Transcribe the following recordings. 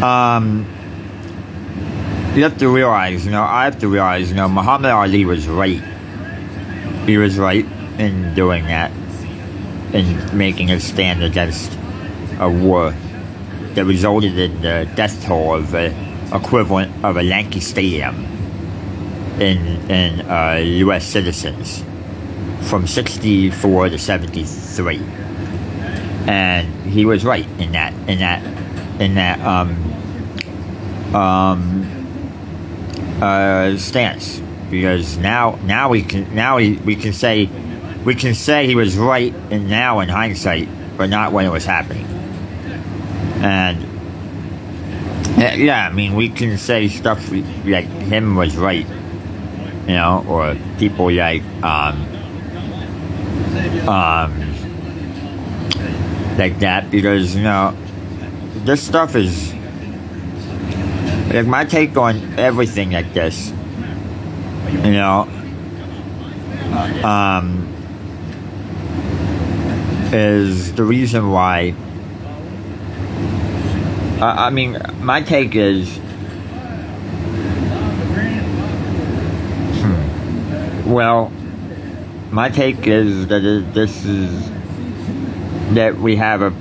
Um, you have to realize, I have to realize, Muhammad Ali was right. He was right in doing that, in making a stand against a war that resulted in the death toll of the equivalent of a Yankee Stadium in U.S. citizens from 64 to 73, and he was right in that stance, because now we can say he was right now in hindsight, but not when it was happening. And yeah, I mean, we can say stuff like him was right, or people like that, because this stuff is like my take on everything like this. Is the reason why. I mean, my take is, my take is that that we have a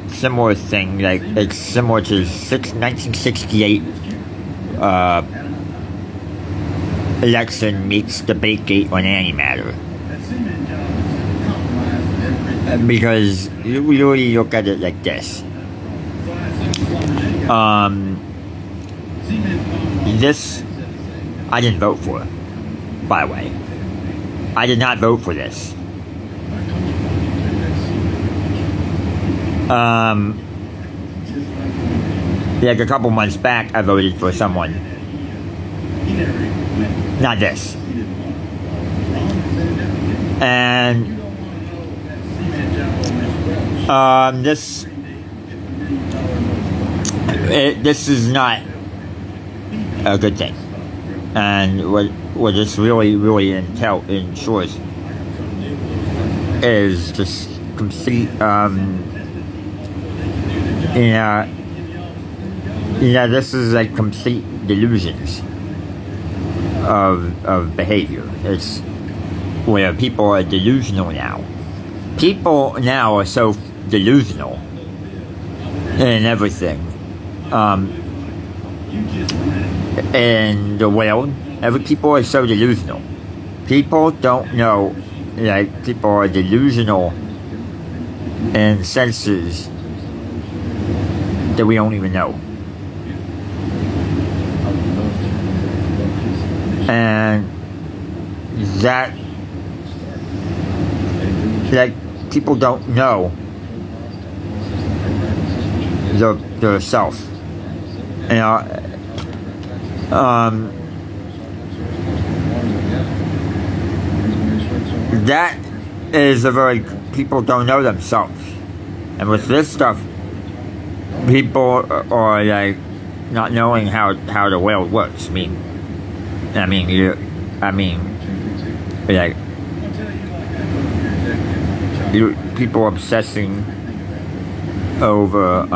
similar thing, like it's similar to 1968 election meets Debategate on antimatter. Because you really look at it like this. This I didn't vote for, by the way. I did not vote for this. Like a couple months back, I voted for someone. Not this. And this is not a good thing, and what this really ensures is just complete this is like complete delusions of behavior. It's where people are delusional now. People now are so delusional in everything. In the world, people are so delusional. People don't know, like, people are delusional in senses that we don't even know. And that, like, people don't know their self. That is people don't know themselves. And with this stuff, people are like not knowing how the world works. People obsessing over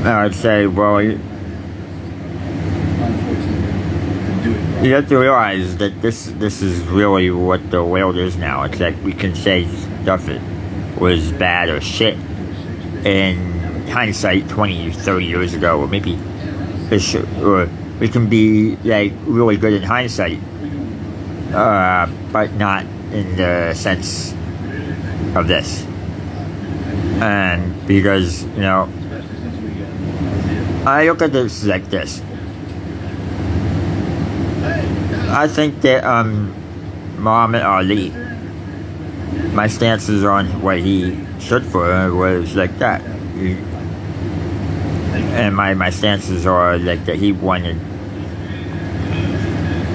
I'd say, well, you have to realize that this is really what the world is now. It's like we can say stuff that was bad or shit in hindsight 20, 30 years ago, or maybe or we can be like really good in hindsight, but not in the sense of this. And because, I look at this like this. I think that Muhammad Ali, my stances on what he stood for was like that. And my stances are like that he wanted.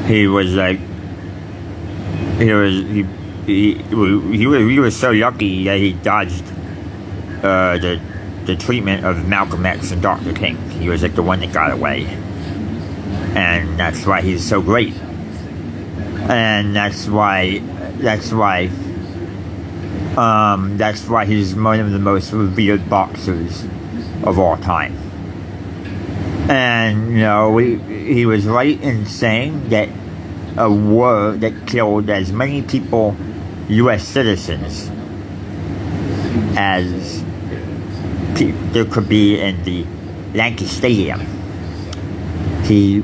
He was so lucky that he dodged the treatment of Malcolm X and Dr. King. He was like the one that got away, and that's why he's so great. And that's why he's one of the most revered boxers of all time. And, he was right in saying that a war that killed as many people, U.S. citizens, as there could be in the Yankee Stadium. He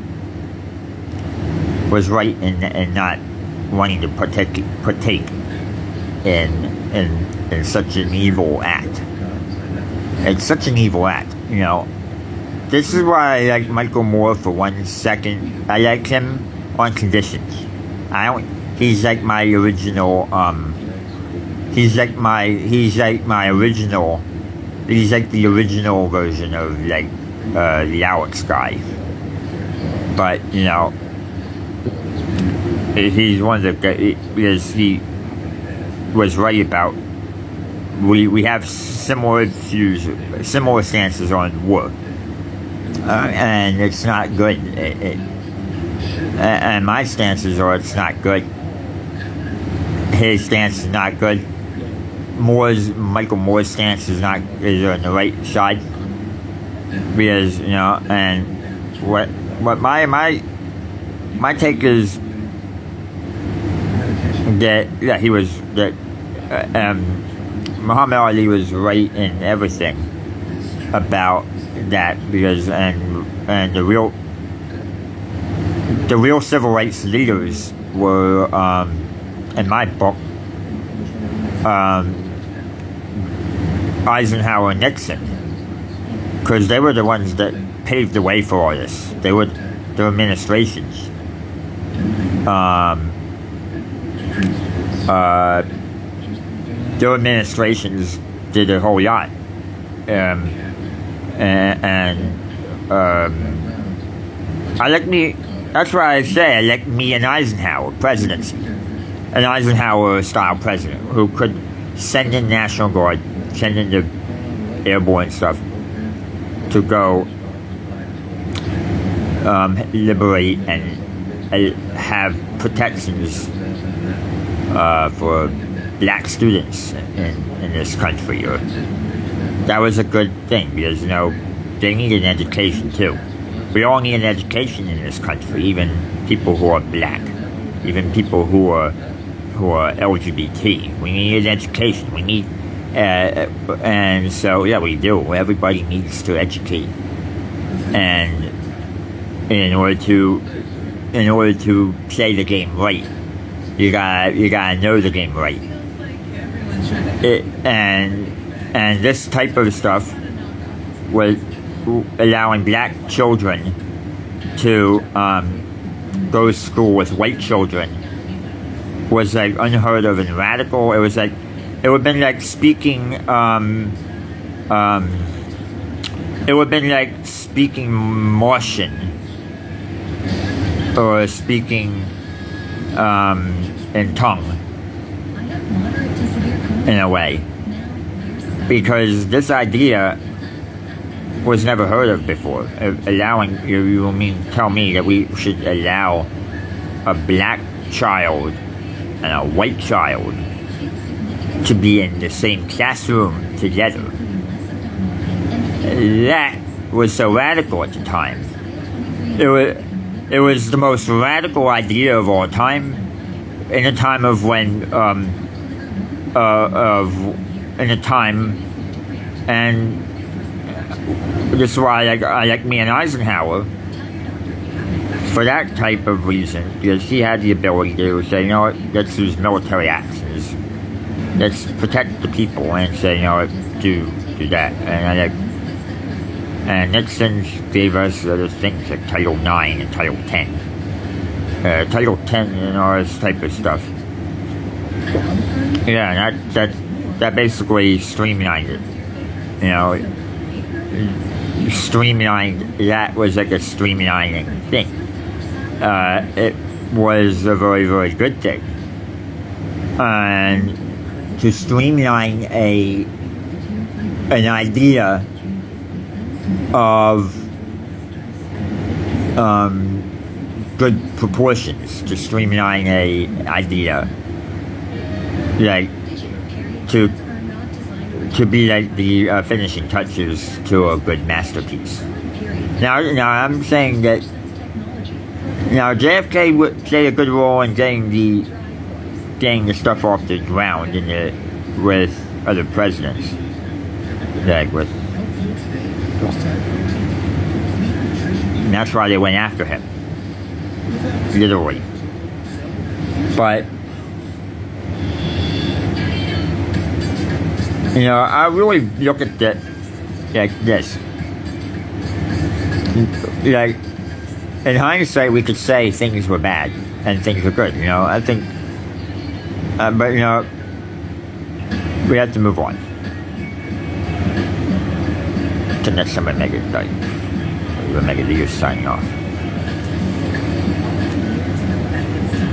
was right in not wanting to partake in such an evil act. It's such an evil act, This is why I like Michael Moore for 1 second. I like him on conditions. He's like my original, he's like the original version of the Alex guy. But, he's one of the, because he was right about, we have similar views, similar stances on war. And it's not good. And my stances are it's not good. His stance is not good. Michael Moore's stance is on the right side. Because, and what my take is that Muhammad Ali was right in everything about that, because and the real civil rights leaders were, in my book, Eisenhower and Nixon, because they were the ones that paved the way for all this. Their administrations. Their administrations did a whole lot. That's why I say I like me an Eisenhower presidency. An Eisenhower-style president who could send in National Guard, send in the airborne stuff to go liberate and have protections for black students in this country. That was a good thing, because, they need an education too. We all need an education in this country, even people who are black, even people who are LGBT. We need an education. We need, and so we do. Everybody needs to educate, and in order to play the game right, you gotta know the game right. And this type of stuff was allowing black children to go to school with white children was unheard of and radical. It would have been like speaking Martian, or speaking in tongue, in a way, because this idea was never heard of before. Allowing, tell me that we should allow a black child and a white child to be in the same classroom together. That was so radical at the time. It was the most radical idea of all time, in a time of when, and this is why I like me and Eisenhower, for that type of reason, because he had the ability to say, let's use military actions, let's protect the people, and say, do that. And Nixon gave us other things like Title IX and Title X. Title X and all this type of stuff. Yeah, that basically streamlined it. Streamlined, that was like a streamlining thing. It was a very, very good thing. And to streamline an idea of good proportions, to streamline an idea, like to to be like the finishing touches to a good masterpiece. Now I'm saying that JFK would play a good role in getting the stuff off the ground with other presidents, like with. And that's why they went after him, literally. But I really look at it like this. Like, in hindsight, we could say things were bad and things were good. I think, but we have to move on. Till next time, Reymega, Reymega, signing off.